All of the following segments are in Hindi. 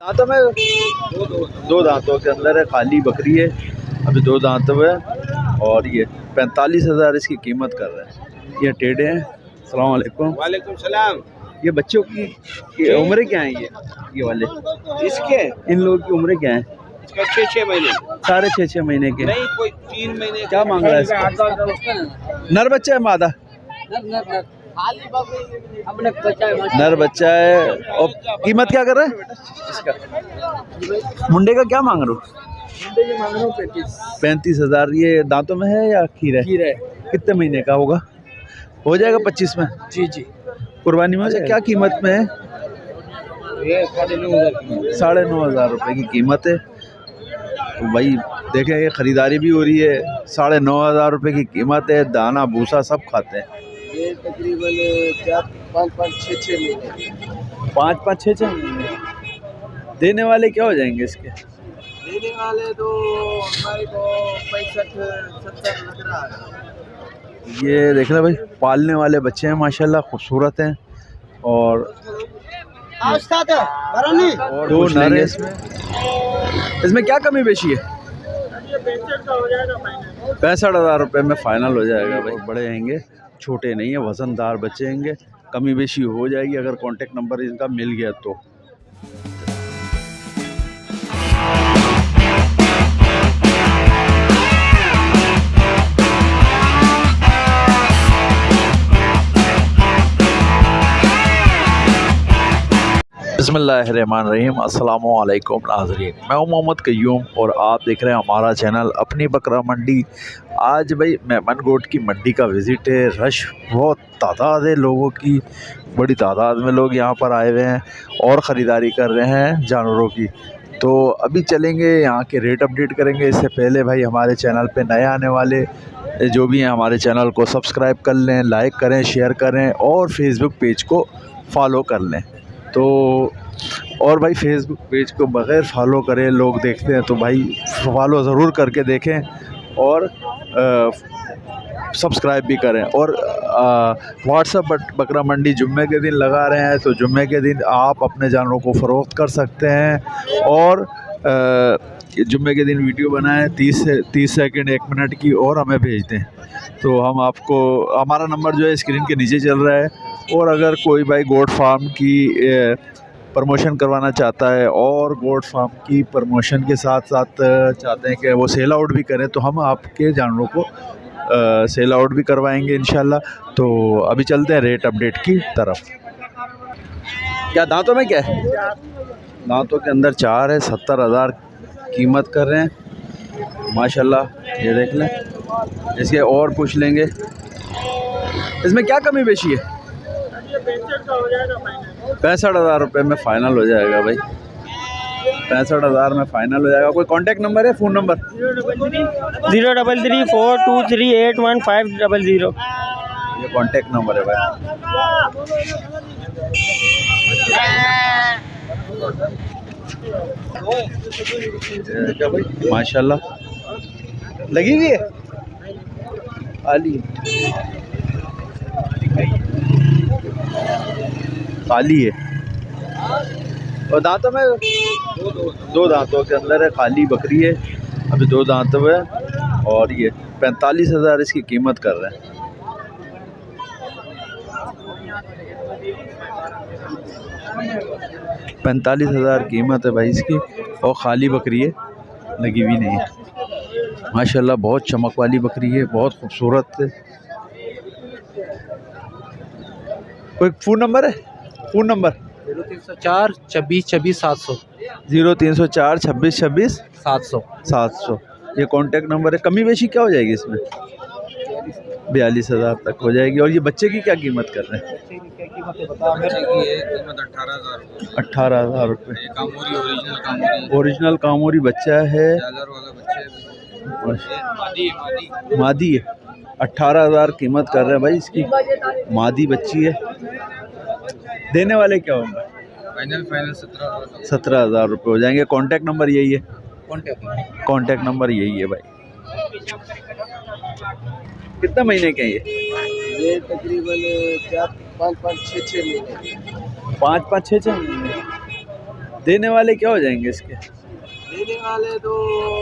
दांतों में दो दांतों के अंदर है, खाली बकरी है, अभी दो दांतों में, और ये 45,000 इसकी कीमत कर रहे हैं। ये टेढ़े हैं। अस्सलाम वालेकुम। वालेकुम सलाम। ये बच्चों की उम्र क्या है? ये वाले इसके इन लोगों की उम्र क्या है? इसका 6 महीने। साढ़े 6 महीने के। नहीं, कोई 3 महीने। क्या मांग रहा है इसका? नर बच्चा है मादा? नर बच्चा है। और कीमत क्या कर रहा है इसका? मुंडे का क्या मांग रहे हो? 35,000। ये दांतों में है या खीर है? खीर है। कितने महीने का होगा? हो जाएगा 25 में? जी जी। कुर्बानी में क्या कीमत में है? ये 9,500 9,500 रुपये की कीमत है। तो भाई देखें, ये ख़रीदारी भी हो रही है। 9,500 रुपये की कीमत है। दाना भूसा सब खाते हैं। ये तकरीबन 5-6 महीने। 5-6 महीने। देने वाले क्या हो जाएंगे इसके? देने वाले तो हमारे को 65-70 लग रहा है। ये देख ले भाई, पालने वाले बच्चे हैं माशाल्लाह, खूबसूरत हैं। और दो नर है इसमें क्या कमी बेची है? 65,000 रुपये में फ़ाइनल हो जाएगा भाई। बड़े आएंगे, छोटे नहीं है, वज़नदार बच्चे आएंगे, कमी बेशी हो जाएगी अगर कांटेक्ट नंबर इनका मिल गया तो। बिस्मिल्लाहिर्रहमानिर्रहीम। अस्सलामु अलैकुम नाज़रीन, मैं हूं मोहम्मद कयूम और आप देख रहे हैं हमारा चैनल अपनी बकरा मंडी। आज भाई मेमन गोट की मंडी का विज़िट है। रश बहुत तादाद है लोगों की, बड़ी तादाद में लोग यहां पर आए हुए हैं और ख़रीदारी कर रहे हैं जानवरों की। तो अभी चलेंगे, यहाँ के रेट अपडेट करेंगे। इससे पहले भाई हमारे चैनल पे नए आने वाले जो भी हैं हमारे चैनल को सब्सक्राइब कर लें, लाइक करें, शेयर करें और फेसबुक पेज को फॉलो कर लें। तो और भाई फेसबुक पेज को बग़ैर फॉलो करे लोग देखते हैं, तो भाई फॉलो ज़रूर करके देखें और सब्सक्राइब भी करें। और व्हाट्सएप बकरा मंडी जुम्मे के दिन लगा रहे हैं, तो जुम्मे के दिन आप अपने जानवरों को फ़रोख्त कर सकते हैं। और जुम्मे के दिन वीडियो बनाएं 30 सेकंड 1 मिनट की और हमें भेज दें, तो हम आपको, हमारा नंबर जो है स्क्रीन के नीचे चल रहा है। और अगर कोई भाई गोट फार्म की प्रमोशन करवाना चाहता है और गोट फार्म की प्रमोशन के साथ साथ चाहते हैं कि वो सेल आउट भी करें, तो हम आपके जानवरों को सेल आउट भी करवाएंगे इंशाल्लाह। तो अभी चलते हैं रेट अपडेट की तरफ। क्या दांतों में क्या है? दांतों के अंदर 4 है, 70,000 कीमत कर रहे हैं माशाल्लाह। ये देख लें, इसके और पूछ लेंगे। इसमें क्या कमी बेची है? 65,000 रुपये में फ़ाइनल हो जाएगा भाई। 65,000 में फ़ाइनल हो जाएगा। कोई कांटेक्ट नंबर है? Phone number 03342381500। ये कांटेक्ट नंबर है भाई। क्या भाई माशाल्लाह लगी हुई है, खाली है। और दांतों में दो दांतों के अंदर है, खाली बकरी है, अभी दो दांतों में, और ये 45,000 इसकी कीमत कर रहे हैं। $45,000 कीमत है भाई इसकी, और खाली बकरी है, लगी हुई नहीं है माशाल्लाह। बहुत चमक वाली बकरी है, बहुत खूबसूरत है। कोई फ़ोन नंबर है? Phone number 0304 26 26 700। 0304 26 26 700। 700 ये कांटेक्ट नंबर है। कमी बेशी क्या हो जाएगी इसमें? 42,000 तक हो जाएगी। और ये बच्चे की क्या कीमत कर रहे हैं? कीमत 18,000। 18,000 रुपये। ओरिजिनल कामोरी बच्चा है, मादी है। 18,000 कीमत कर रहे हैं भाई इसकी, मादी बच्ची है। देने वाले क्या होंगे? फाइनल 17,000 रुपये हो जाएंगे। कांटेक्ट नंबर यही है? कांटेक्ट नंबर यही है भाई। कितने महीने के हैं ये तकरीबन 5-6 महीने। 5-6 महीने। देने वाले क्या हो जाएंगे इसके? देने वाले तो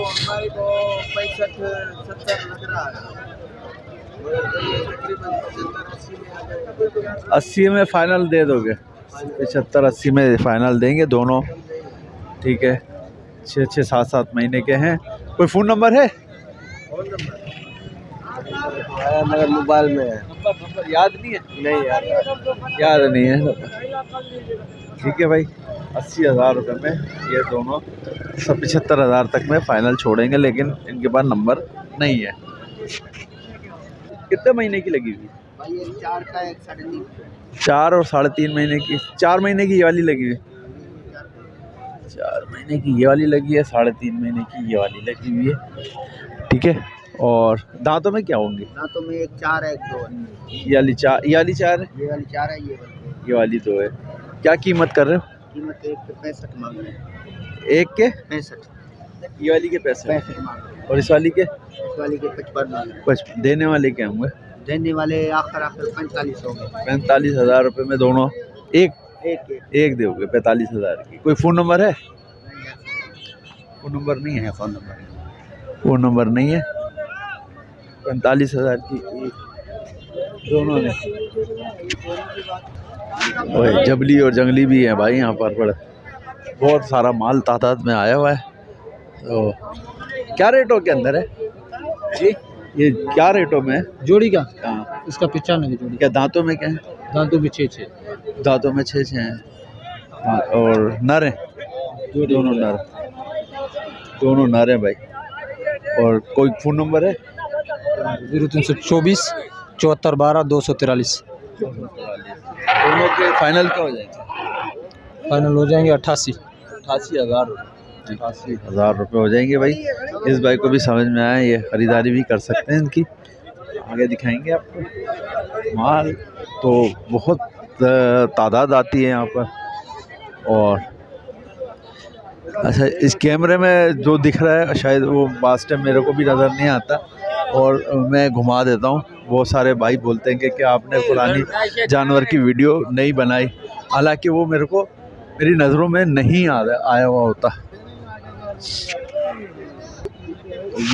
हमारे को 65-70 लग रहा है। तकरीबन 75-80 में आ जाएगा। 80 में फाइनल दे दोगे? 75-80 में फाइनल देंगे दोनों। ठीक है, 6-6, 7-7 महीने के हैं। कोई फ़ोन नंबर है? फोन नंबर मगर मोबाइल में है। नंबर याद नहीं है? नहीं यार, याद नहीं है। ठीक है भाई, 80,000 रुपये में ये दोनों 75,000 तक में फ़ाइनल छोड़ेंगे, लेकिन इनके पास नंबर नहीं है। कितने महीने की लगी हुई? भाई ये 4 का 1 3.5। 4 और 3.5 महीने की। 4 महीने की ये वाली लगी हुई, 4 महीने की ये वाली लगी है, 3.5 महीने की ये वाली लगी हुई है। ठीक है, और दांतों में क्या होंगे? दांतों में 1 4 है, 1 2 है। ये वाली 4, ये वाली 4 है, ये वाली 4 है, ये वाली 2 है। क्या कीमत कर रहे हो? कीमत 1 के 65 मांग रहे हैं। एक के 65 ये वाली के पैसे, 65 मांग रहे हैं। और इस वाली के इस वाली के 55 मांग रहे हैं। कुछ देने वाले क्या होंगे? देने वाले आखिर 45 होंगे। 45,000 रुपये में दोनों एक एक दोगे 45,000 की। कोई फ़ोन नंबर है? फ़ोन नंबर नहीं है। फोन नंबर फ़ोन नंबर नहीं है। 45,000 की दोनों ने। ओए जबली और जंगली भी है भाई यहाँ पर, बड़ा बहुत सारा माल तादाद में आया हुआ है। तो क्या रेटों के अंदर है जी, ये? क्या रेटों में है? जोड़ी का हाँ, इसका 95 की जोड़ी। क्या दांतों में क्या है? दांतों भी 6-6। दांतों में 6-6 हैं। हाँ, और नर हैं? दोनों नर हैं भाई। और कोई फ़ोन नंबर है? 0324 74 12 243। दोनों के फाइनल क्या हो जाएंगे? फाइनल हो जाएंगे 88,000 88,000 रुपये हो जाएंगे भाई। इस बाइक को भी समझ में आया, ये ख़रीदारी भी कर सकते हैं इनकी। आगे दिखाएंगे आपको। माल तो बहुत तादाद आती है यहाँ पर। और अच्छा, इस कैमरे में जो दिख रहा है शायद वो वास्ट टाइम मेरे को भी नज़र नहीं आता, और मैं घुमा देता हूँ। बहुत सारे भाई बोलते हैं कि आपने पुरानी जानवर की वीडियो नहीं बनाई, हालांकि वो मेरी नज़रों में नहीं आया हुआ होता।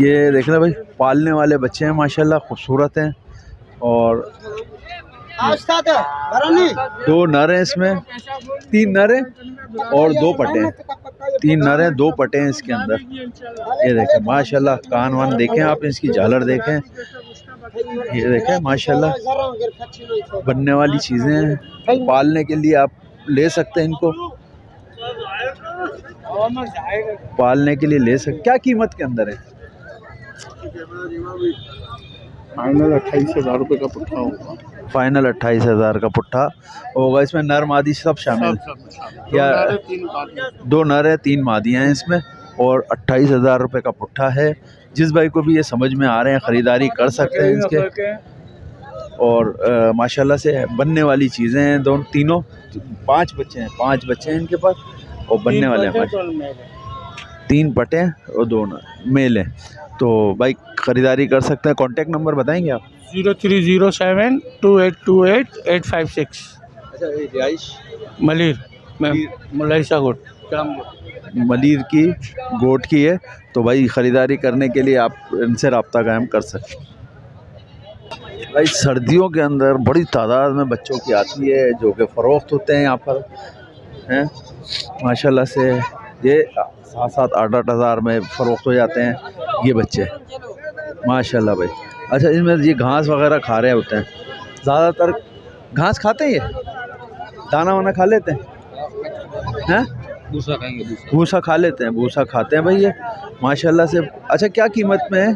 ये देख रहे भाई, पालने वाले बच्चे हैं माशाल्लाह, खूबसूरत हैं। और 2 नर हैं इसमें, 3 नर हैं और 2 पटे हैं। 3 नर हैं, 2 पटे हैं इसके अंदर। ये देखें माशाल्लाह, कान वान देखें आप, इसकी झालर देखें। ये देखें माशाल्लाह, बनने वाली चीज़ें हैं। पालने के लिए आप ले सकते हैं इनको, पालने के लिए ले सकते। क्या कीमत के अंदर है? फाइनल 28,000 रुपये का पुट्ठा होगा। फाइनल 28,000 का पुट्ठा होगा। इसमें नर मादी सब शामिल या? 2 नर है, 3 मादियाँ हैं इसमें, और 28,000 रुपये का पुट्ठा है। जिस भाई को भी ये समझ में आ रहे हैं ख़रीदारी कर सकते हैं इसके। और माशाल्लाह से बनने वाली चीज़ें हैं तीनों। 5 बच्चे हैं इनके पास, और बनने वाले हैं 3 पटे हैं और 2 मेल हैं। तो भाई ख़रीदारी कर सकते हैं। कॉन्टेक्ट नंबर बताएंगे आप? 0307 2828 856। अच्छा, रिहाइश मलिर मलाइसा गोट मलिर की गोट की है। तो भाई ख़रीदारी करने के लिए आप इनसे रब्ता कायम कर सकते हैं। भाई सर्दियों के अंदर बड़ी तादाद में बच्चों की आती है जो कि फ़रोख्त होते हैं यहाँ पर हैं माशाल्लाह से। ये 7-7 8-8 हज़ार में फ़रोख्त हो जाते हैं ये बच्चे माशाल्लाह भाई। अच्छा, इसमें ये घास वगैरह खा रहे होते हैं, ज़्यादातर घास खाते हैं, ये दाना वाना खा लेते हैं? भूसा खाएंगे, भूसा खा लेते हैं, भूसा खाते हैं भाई ये माशाल्लाह से। अच्छा, क्या कीमत में है?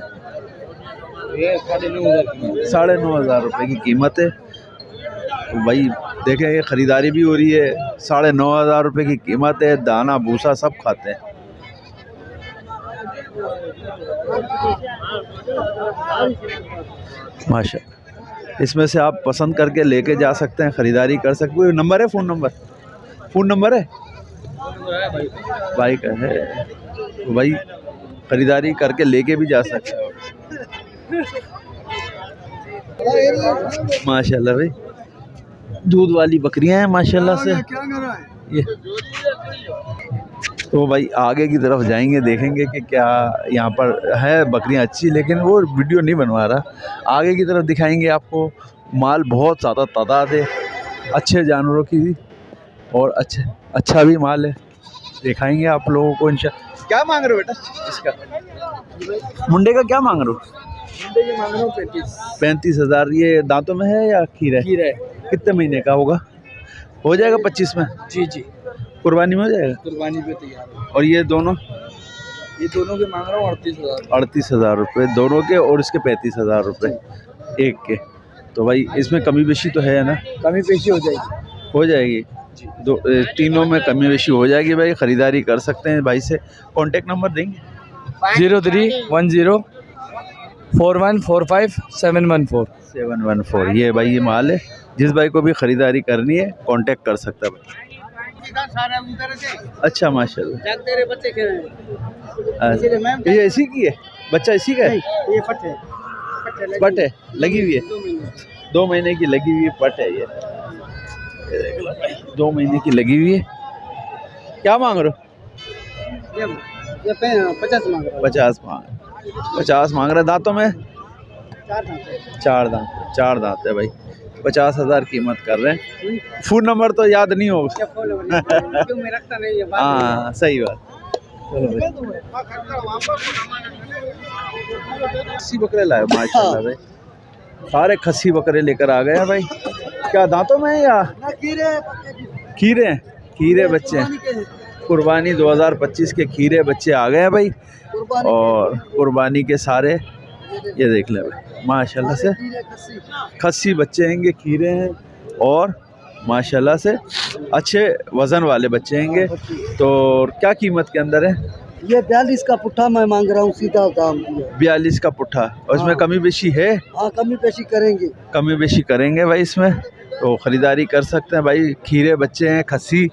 ये 9,500 रुपये की कीमत है। तो भाई देखें, ये ख़रीदारी भी हो रही है। 9,500 रुपये की कीमत है। दाना भूसा सब खाते हैं। माशाल्लाह, इसमें से आप पसंद करके लेके जा सकते हैं, ख़रीदारी कर सकते हैं। नंबर है? फ़ोन नंबर है भाई का है? तो भाई ख़रीदारी करके लेके भी जा सकते हैं माशाल्लाह भाई। दूध वाली बकरियां हैं माशाल्लाह से। ये तो भाई आगे की तरफ जाएंगे, देखेंगे कि क्या यहाँ पर है बकरियाँ अच्छी, लेकिन वो वीडियो नहीं बनवा रहा। आगे की तरफ दिखाएंगे आपको। माल बहुत ज़्यादा तादाद है अच्छे जानवरों की भी, और अच्छा भी माल है, दिखाएंगे आप लोगों को इंशाल्लाह। क्या मांग रहे हो बेटा इसका? मुंडे का क्या मांग रहे हो? मुंडे के मांग रहा हूँ 35,000। ये दांतों में है या खीर है? खीर है। कितने महीने का होगा? हो जाएगा 25 में? जी जी, कुर्बानी में हो जाएगा? कुर्बानी पे तैयार है। और ये दोनों के मांग रहा हूँ 38,000। 38,000 रुपये दोनों के, और इसके 35,000 रुपये एक के। तो भाई इसमें कमी बेशी तो है ना? कमी पेशी हो जाएगी। हो जाएगी। तीनों में कमी बेशी हो जाएगी भाई, ख़रीदारी कर सकते हैं भाई से। कॉन्टेक्ट नंबर देंगे? 0310 4145 714। 714। ये भाई ये माल है, जिस भाई को भी ख़रीदारी करनी है कांटेक्ट कर सकता है भाई। अच्छा माशाल्लाह। अच्छा, ये इसी की है? बच्चा इसी का है? ये फट है, पट है, लगी हुई है। 2 महीने की लगी हुई है पट है ये। 2 महीने की लगी हुई है। क्या मांग रहे हो? ये 50 मांग रहा हूँ। 50 मांग रहे। दांतों में 4 दांत। 4 दांत है भाई। 50,000 कीमत कर रहे हैं। फ़ोन नंबर तो याद नहीं होगा। क्यों मैं रखता नहीं है। हाँ सही बात। चलो भाई, खस्सी बकरे लाए माशाल्लाह भाई, सारे खस्सी बकरे लेकर आ गए हैं भाई। क्या दांतों में है या खीरे हैं? खीरे बच्चे हैं। कुर्बानी 2025 के खीरे बच्चे आ गए हैं भाई, और कुर्बानी के सारे ये देख ले भाई माशाल्लाह से खस्सी बच्चे हैंगे, खीरे हैं, और माशाल्लाह से अच्छे वज़न वाले बच्चे हैंगे। तो क्या कीमत के अंदर है? ये 42 का पुट्ठा मैं मांग रहा हूँ, सीधा दाम दिया। 42 का पुट्ठा, और इसमें कमी बेशी है? हाँ कमी पेशी करेंगे। कमी बेशी करेंगे भाई इसमें, तो ख़रीदारी कर सकते हैं भाई। खीरे बच्चे हैं, खस्सी,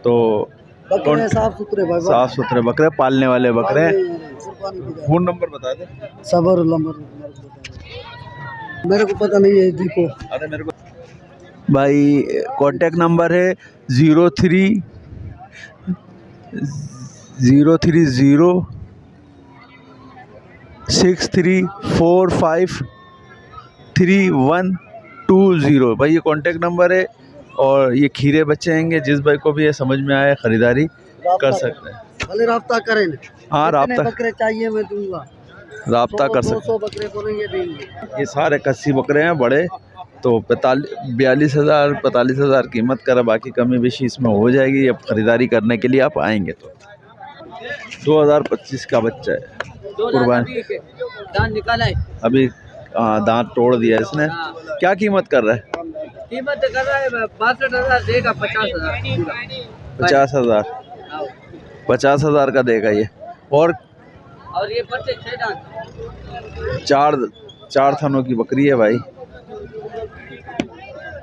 तो बकरे साफ सुथरे भाई, साफ़ सुथरे बकरे, पालने वाले बकरे हैं। फ़ोन नंबर बता दे। सबर नंबर मेरे को पता नहीं है, देखो। अरे मेरे को भाई कांटेक्ट नंबर है 03 030 6345 3120 भाई, ये कांटेक्ट नंबर है। और ये खीरे बच्चे हैंगे, जिस भाई को भी ये समझ में आए ख़रीदारी कर सकते हैं। भले राब्ता करें। हाँ राब्ता, बकरे चाहिए मैं दूंगा, राब्ता कर सकते। 200 बकरे बोलेंगे देंगे। ये सारे खस्सी बकरे हैं बड़े, तो 42,000 कीमत करा, बाकी कमी बेशी इसमें हो जाएगी। अब ख़रीदारी करने के लिए आप आएंगे तो 2025 का बच्चा है, कुर्बानी दांत निकाला है अभी। दांत तोड़ दिया इसने। क्या कीमत कर रहा है? कीमत कर रहा है 62,000 देगा। 50,000 50,000 का देगा ये। और ये बच्चे 6 दांत। 4 थनों की बकरी है भाई,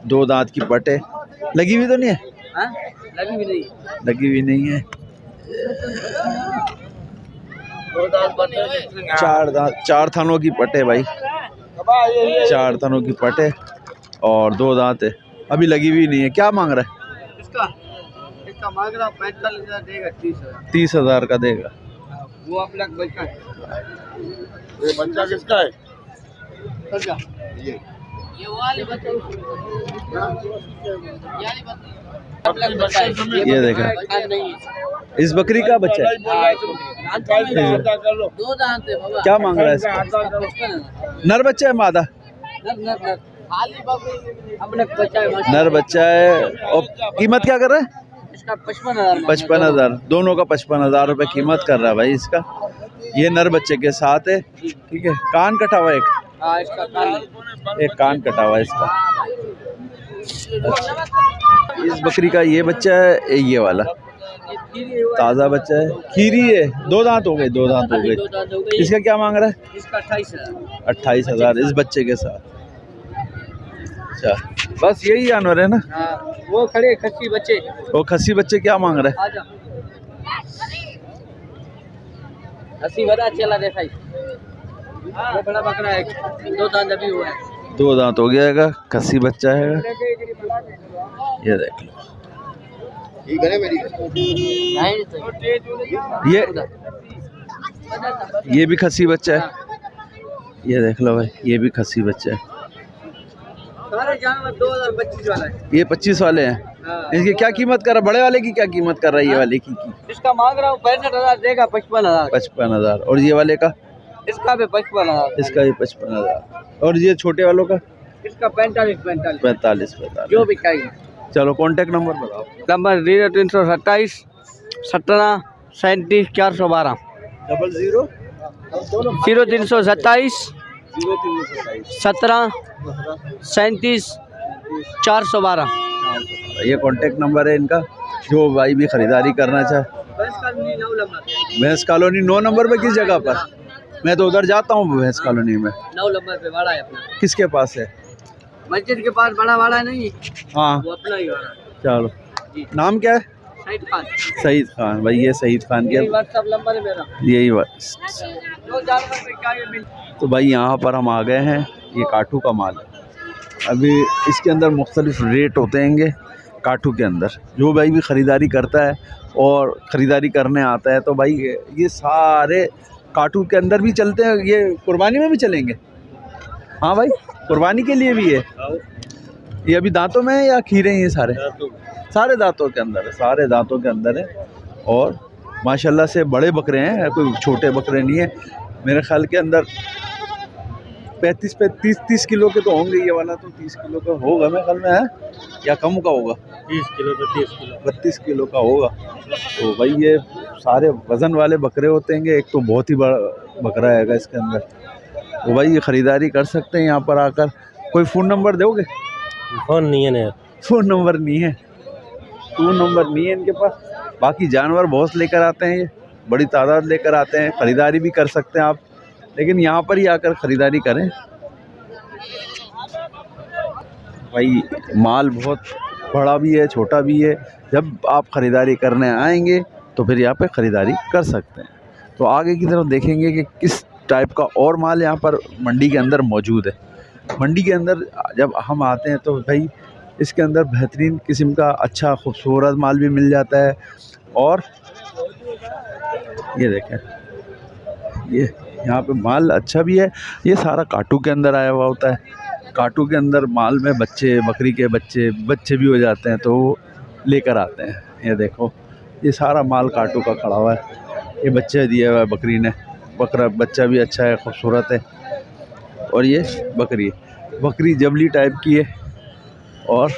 2 दांत की पटे, लगी हुई तो नहीं है? हाँ? लगी भी नहीं। लगी हुई नहीं है। 4 थनों की पटे भाई, 4 थनों की पटे, और 2 दांत है, अभी लगी हुई नहीं है। क्या मांग रहा है? इसका मांग रहा 45,000 देगा। 30,000 का देगा। वो अपना बच्चा है। ये बच्चा किसका है? ये वाले बच्चे, ये देखा, इस बकरी का बच्चा है। 2 दांत है बाबा। क्या मांग रहा है इसका? नर बच्चा है मादा? नर अपने बच्चा है। नर बच्चा है। और कीमत क्या कर रहा है? इसका 55,000। 55,000 दोनों का 55,000 रुपये कीमत कर रहा है भाई इसका। ये नर बच्चे के साथ है, ठीक है। कान कटा हुआ एक, हाँ इसका कान। एक कान कटा हुआ है इसका। इस बकरी का ये बच्चा है, ये वाला ताज़ा बच्चा है, खीरी है। 2 दांत हो गए, 2 दांत हो गए। इसका क्या मांग रहा है? इसका 28,000। 28,000 इस बच्चे के साथ। अच्छा, बस यही जानवर है ना? हाँ, वो खड़े खस्सी बच्चे। वो खस्सी बच्चे क्या मांग रहा है? आजा। खस्सी बड़ा चला देखा ही। वो बड़ा बकरा है, 2 दांत अभी हुआ है। 2 दांत हो गया है, खस्सी बच्चा है। ये देख लो ये भी खस्सी बच्चा है, ये देख लो भाई, ये भी खस्सी बच्चा है। सारे जानवर 2025 वाला है। ये 25 वाले हैं। हाँ। इसकी क्या कीमत कर रहा है? बड़े वाले की क्या कीमत कर रहा है? ये वाले की इसका मांग रहा हूँ 65,000, देगा 55,000। 55,000। और ये वाले का? इसका भी 55,000। इसका भी 55,000। और ये छोटे वालों का? इसका 45,000। 45,000। जो भी चाहिए। चलो कॉन्टेक्ट नंबर बताओ। नंबर 0327 17 37 412। 00 0327 17 37 412। ये कॉन्टेक्ट नंबर है इनका, जो भाई भी खरीदारी करना चाहे। भैंस कॉलोनी 9 नंबर पे किस जगह पर? मैं तो उधर जाता हूँ भैंस कॉलोनी में। 9 नंबर पे वाड़ा है अपना। किसके पास है? मस्जिद के पास बड़ा वाड़ा नहीं, हाँ वो अपना ही वाड़ा। चलो, नाम क्या है? सईद खान। सईद खान भाई, ये सईद खान के व्हाट्सएप नंबर है मेरा। यही बात। जो जानवर पे क्या ये मिल। तो भाई यहाँ पर हम आ गए हैं, ये काठू का माल है। अभी इसके अंदर मुख्तलिफ रेट होते हैंगे काठू के अंदर। जो भाई भी ख़रीदारी करता है और ख़रीदारी करने आता है, तो भाई ये सारे काठू के अंदर भी चलते हैं। ये कुर्बानी में भी चलेंगे? हाँ भाई, कुर्बानी के लिए भी है। ये अभी दांतों में है या खीरे हैं? ये सारे दांतों के अंदर है, सारे दांतों के अंदर है। और माशाल्लाह से बड़े बकरे हैं, कोई छोटे बकरे नहीं है। मेरे ख्याल के अंदर 35-30 किलो के तो होंगे। ये वाला तो 30 किलो का होगा मेरे ख्याल में, है या कम का होगा? 30 किलो 32 किलो का होगा। तो भाई ये सारे वज़न वाले बकरे होते हैं। एक तो बहुत ही बड़ा बकरा है इसके अंदर। तो भाई ये ख़रीदारी कर सकते हैं यहाँ पर आकर। कोई फ़ोन नंबर दोगे? फ़ोन नहीं है ना, फ़ोन नंबर नहीं है, फ़ोन नंबर नहीं है इनके पास। बाकी जानवर बहुत लेकर आते हैं, ये बड़ी तादाद लेकर आते हैं। ख़रीदारी भी कर सकते हैं आप, लेकिन यहाँ पर ही आकर ख़रीदारी करें। भाई माल बहुत बड़ा भी है, छोटा भी है। जब आप ख़रीदारी करने आएंगे तो फिर यहाँ पे ख़रीदारी कर सकते हैं। तो आगे की तरफ देखेंगे कि किस टाइप का और माल यहाँ पर मंडी के अंदर मौजूद है। मंडी के अंदर जब हम आते हैं तो भाई इसके अंदर बेहतरीन किस्म का अच्छा खूबसूरत माल भी मिल जाता है। और ये देखें, ये यहाँ पे माल अच्छा भी है। ये सारा काटू के अंदर आया हुआ होता है। काटू के अंदर माल में बच्चे, बकरी के बच्चे भी हो जाते हैं, तो वो लेकर आते हैं। ये देखो, ये सारा माल काटू का खड़ा हुआ है। ये बच्चे दिया हुआ है बकरी ने। बकरा बच्चा भी अच्छा है, खूबसूरत है। और ये बकरी जबली टाइप की है और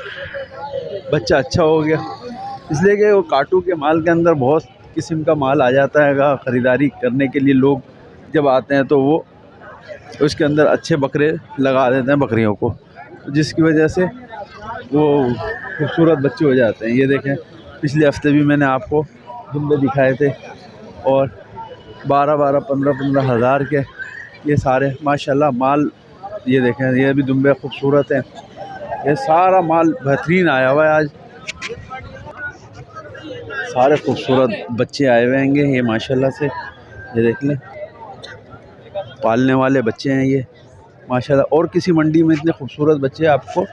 बच्चा अच्छा हो गया, इसलिए कि वो काटू के माल के अंदर बहुत किस्म का माल आ जाता है। ख़रीदारी करने के लिए लोग जब आते हैं तो वो उसके अंदर अच्छे बकरे लगा देते हैं बकरियों को, जिसकी वजह से वो खूबसूरत बच्चे हो जाते हैं। ये देखें, पिछले हफ्ते भी मैंने आपको दुम्बे दिखाए थे और 12-12, 15-15 हज़ार के ये सारे माशाल्लाह माल। ये देखें, ये भी दुम्बे खूबसूरत हैं। ये सारा माल बेहतरीन आया हुआ है आज। सारे खूबसूरत बच्चे आए हुए हैंगे ये माशाल्लाह से। ये देख लें, पालने वाले बच्चे हैं ये माशाल्लाह। और किसी मंडी में इतने खूबसूरत बच्चे आपको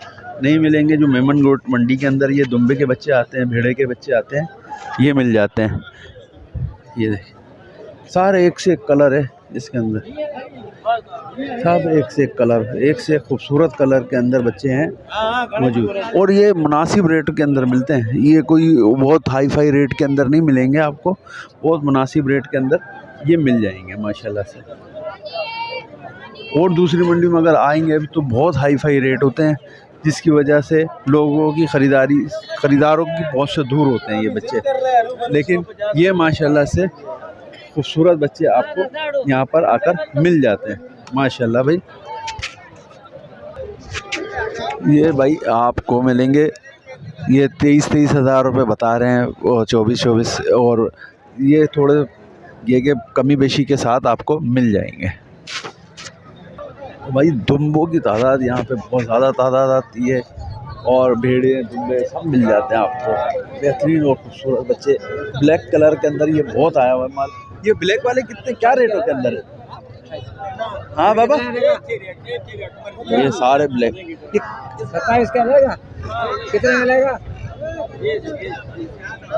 नहीं मिलेंगे। जो मेमन रोड मंडी के अंदर ये दुम्बे के बच्चे आते हैं, भेड़े के बच्चे आते हैं, ये मिल जाते हैं। ये देखिए, सारे एक से एक कलर है इसके अंदर, सब एक से एक कलर, एक से एक खूबसूरत कलर के अंदर बच्चे हैं मौजूद। और ये मुनासिब रेट के अंदर मिलते हैं। ये कोई बहुत हाई फाई रेट के अंदर नहीं मिलेंगे आपको, बहुत मुनासिब रेट के अंदर ये मिल जाएंगे माशाल्लाह से। और दूसरी मंडी में अगर आएंगे अभी तो बहुत हाई फाई रेट होते हैं, जिसकी वजह से लोगों की ख़रीदारों की बहुत से दूर होते हैं ये बच्चे। लेकिन ये माशाल्लाह से खूबसूरत बच्चे आपको यहाँ पर आकर मिल जाते हैं माशाल्लाह। भाई ये भाई आपको मिलेंगे, ये 23 हज़ार रुपये बता रहे हैं, और 24 और ये थोड़े ये के कमी बेशी के साथ आपको मिल जाएंगे। भाई दुम्बों की तादाद यहाँ पे बहुत ज़्यादा तादाद आती है, और भेड़े दुम्बे सब मिल जाते हैं आपको। बेहतरीन और खूबसूरत बच्चे ब्लैक कलर के अंदर ये बहुत आया हुआ है माल। ये ब्लैक वाले कितने क्या रेटों के अंदर है? हाँ बाबा, ये सारे ब्लैक 27 का मिलेगा। कितने मिलेगा?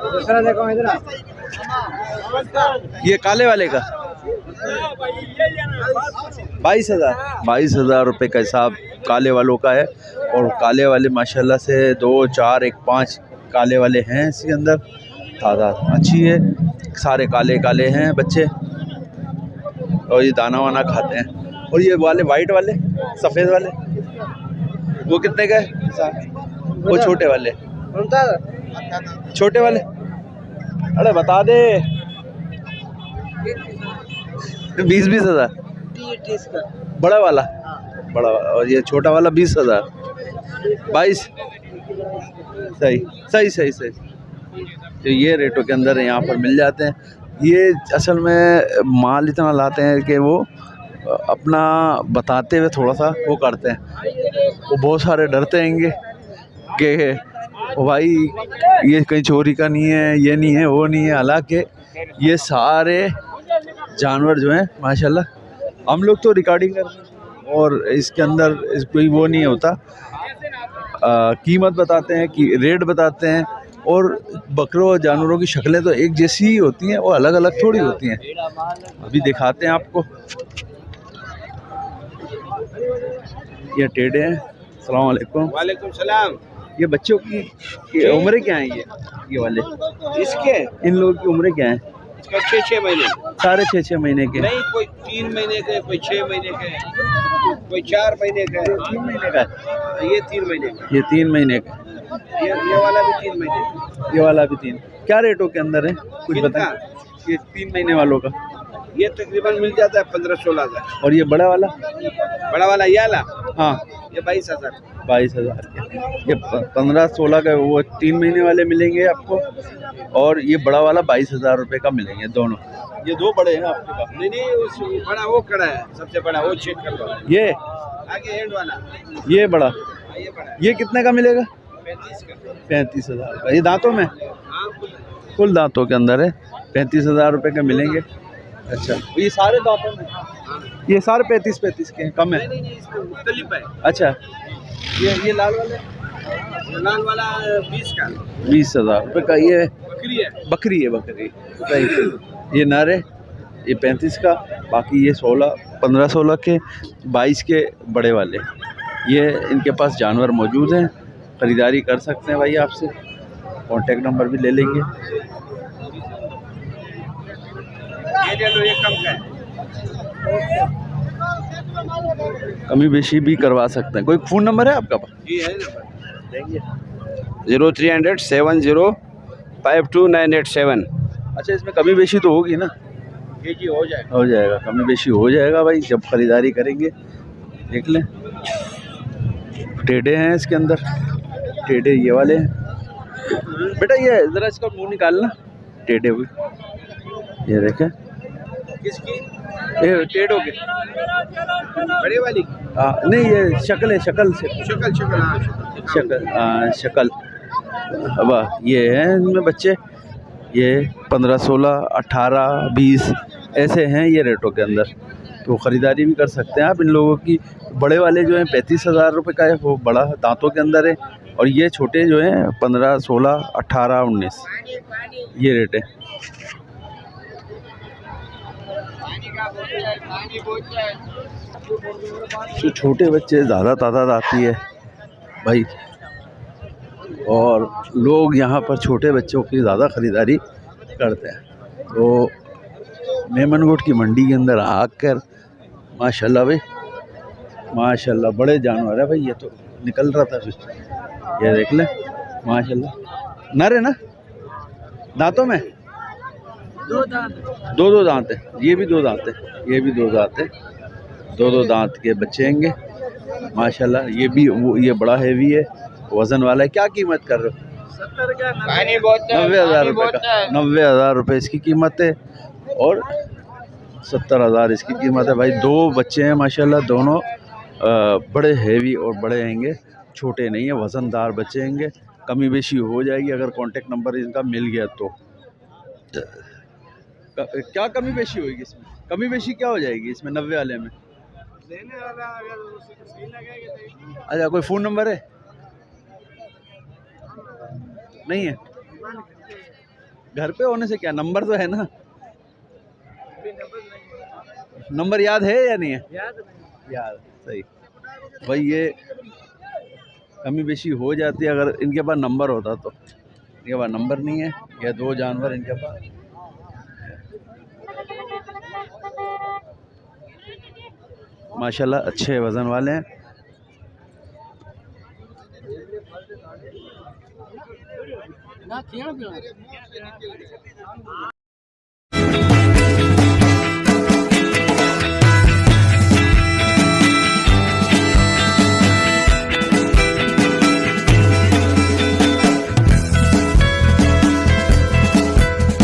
दूसरा देखो इधर। ये काले वाले का 22,000 रुपये का हिसाब काले वालों का है। और काले वाले माशाल्लाह से 2, 4, 1, 5 काले वाले हैं इसके अंदर। तादाद अच्छी है, सारे काले काले हैं बच्चे और ये दाना वाना खाते हैं। और ये वाले वाइट वाले सफ़ेद वाले वो कितने का है? वो छोटे वाले, छोटे वाले अरे बता दे 20,000। बड़ा वाला, बड़ा वाला और ये छोटा वाला 20,000। 22 सही सही सही सही। तो ये रेटों के अंदर यहाँ पर मिल जाते हैं। ये असल में माल इतना लाते हैं कि वो अपना बताते हुए थोड़ा सा वो करते हैं। वो बहुत सारे डरते हैंगे कि भाई ये कहीं चोरी का नहीं है, ये नहीं है, वो नहीं है। हालांकि ये सारे जानवर जो हैं माशाल्लाह हम लोग तो रिकॉर्डिंग कर रहे हैं और इसके अंदर कोई वो नहीं होता। कीमत बताते हैं कि रेट बताते हैं। और बकरों और जानवरों की शक्लें तो एक जैसी ही होती हैं, वो अलग अलग थोड़ी होती हैं। अभी दिखाते हैं आपको। ये टेढ़े हैं। अस्सलाम वालेकुम। वालेकुम सलाम। ये बच्चों की उम्र क्या है? ये वाले इसके इन लोगों की उम्र क्या है? इसका 6 महीने। सारे 6 महीने के? नहीं, कोई 3 महीने के, कोई 6 महीने के, कोई 4 महीने का। 3 महीने का है। ये 3 महीने का। ये 3 महीने का। ये वाला भी 3 महीने का। ये वाला भी 3। क्या रेटों के अंदर है कुछ बताएं? ये 3 महीने वालों का ये तकरीबन मिल जाता है 15-16 हज़ार। और ये बड़ा वाला? बड़ा वाला ये वाला हाँ ये 22,000। 22,000 के। ये 15-16 का वो 3 महीने वाले मिलेंगे आपको। और ये बड़ा वाला 22,000 रुपये का मिलेंगे दोनों। ये 2 बड़े हैं आपके पास? नहीं, उस बड़ा वो खड़ा है, सबसे बड़ा वो चेक कर लो। ये आगे एंड वाला ये बड़ा, ये बड़ा है। ये कितने का मिलेगा? 35 का। 35,000 का। ये दांतों में? हाँ, कुल दांतों के अंदर है। 35,000 रुपये के मिलेंगे। अच्छा, ये सारे दांतों में? ये सारे 35 के हैं, कम है? नहीं, इसमें मुख्तलिफ है। अच्छा, ये लाल वाले? लाल वाला 20 का। 20,000 रुपये का। ये बकरी है। बकरी है, बकरी सही। ये नर है, ये 35 का। बाकी ये 15-16 के, 22 के बड़े वाले। ये इनके पास जानवर मौजूद हैं, ख़रीदारी कर सकते हैं भाई आपसे। कॉन्टेक्ट नंबर भी ले लेंगे। ये ले लो, ये कम का है। कमी बेशी भी करवा सकते हैं। कोई फ़ोन नंबर है आपका पास? ये है ना, देंगे। 0300 70 52987। अच्छा, इसमें कमी बेशी तो होगी ना? जी हो जाएगा। हो जाएगा, कमी बेशी हो जाएगा भाई जब ख़रीदारी करेंगे। देख लें, टेढ़े हैं इसके अंदर, टेढ़े ये वाले हैं। बेटा ये ज़रा इसका मुंह निकालना, टेढ़े हुए। ये देखें, किसकी? ये टेढ़ों के। बड़े वाली? नहीं, ये शक्ल है, शक्ल से शक्ल शक्ल। हाँ, शक्ल शक्ल। अब ये हैं इनमें बच्चे। ये 15, 16, 18, 20 ऐसे हैं ये रेटों के अंदर। तो ख़रीदारी भी कर सकते हैं आप इन लोगों की। बड़े वाले जो हैं 35,000 रुपये का है, वो बड़ा दांतों के अंदर है। और ये छोटे जो हैं 15, 16, 18, 19 ये रेट है। तो छोटे बच्चे ज़्यादा तादाद आती है भाई। और लोग यहाँ पर छोटे बच्चों की ज़्यादा ख़रीदारी करते हैं। तो मेमनगोट की मंडी के अंदर आकर माशाल्लाह भाई, माशाल्लाह बड़े जानवर है भाई। ये तो निकल रहा था, ये देख ले माशाल्लाह। नर है ना? दांतों में? 2 दांत है। ये भी 2 दांत है, ये भी 2 दांत है। 2 दांत के बच्चे हैंगे माशाल्लाह। ये भी ये बड़ा हैवी है, वज़न वाला है। क्या कीमत कर रहे हो? 90,000 रुपये का। 90,000 रुपये इसकी कीमत है। और 70,000 इसकी कीमत है भाई। 2 बच्चे हैं माशाल्लाह, दोनों बड़े हैवी और बड़े हैंगे, छोटे नहीं है, वज़नदार बच्चे हैंगे। कमी बेशी हो जाएगी अगर कांटेक्ट नंबर इनका मिल गया तो। क्या कमी बेशी होगी इसमें? कमी बेशी क्या हो जाएगी इसमें 90 वाले में? लेने वाला अगर सही लगेगा तो। अच्छा, कोई फ़ोन नंबर है? नहीं है? घर पे होने से क्या, नंबर तो है ना, नंबर याद है या नहीं है? याद, सही भाई। ये कमी बेशी हो जाती है अगर इनके पास नंबर होता तो। इनके पास नंबर नहीं है, ये 2 जानवर इनके पास। माशाल्लाह अच्छे वज़न वाले हैं। ना